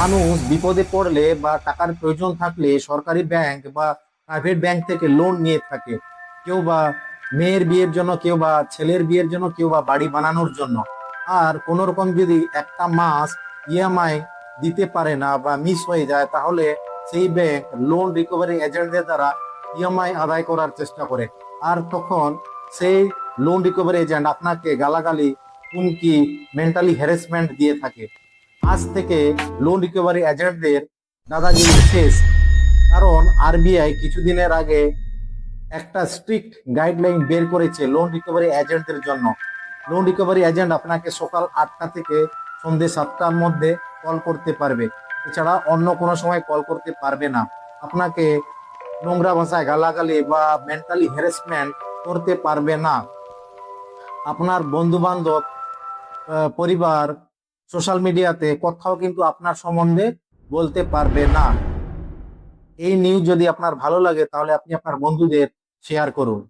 মানুষ বিপদে পড়লে বা টাকার প্রয়োজন থাকলে সরকারি ব্যাংক বা প্রাইভেট ব্যাংক থেকে লোন নিয়ে থাকে। কেউ বা মেয়ের বিয়ের জন্য, কেউ বা ছেলের বিয়ের জন্য, কেউ বা বাড়ি বানানোর জন্য। আর কোন রকম যদি একটা মাস ইএমআই দিতে পারে না বা মিস হয়ে যায়, তাহলে সেই ব্যাংক লোন রিকভারি এজেন্টদের দ্বারা ইএমআই আদায় করার চেষ্টা করে। আর তখন সেই লোন রিকভারি এজেন্ট আপনাকে গালাগালি, হুমকি, মেন্টালি হ্যারাসমেন্ট দিয়ে থাকে। আজ থেকে লোন রিকভারি এজেন্টদের দাদাগিরি শেষ। কারণ আরবিআই কিছুদিনের আগে একটা স্ট্রিক্ট গাইডলাইন বের করেছে লোন রিকভারি এজেন্টদের জন্য। লোন রিকভারি এজেন্ট আপনাকে সকাল 8টা থেকে সন্ধ্যে 7টার মধ্যে কল করতে পারবে, এছাড়া অন্য কোনো সময় কল করতে পারবে না। আপনাকে নোংরা ভাষায় গালাগালি বা মেন্টালি হ্যারাসমেন্ট করতে পারবে না। আপনার বন্ধু বান্ধব, পরিবার, সোশ্যাল মিডিয়াতে কোথাও কিন্তু আপনার সম্বন্ধে বলতে পারবে না। এই নিউজ যদি আপনার ভালো লাগে তাহলে আপনি আপনার বন্ধুদের শেয়ার করুন।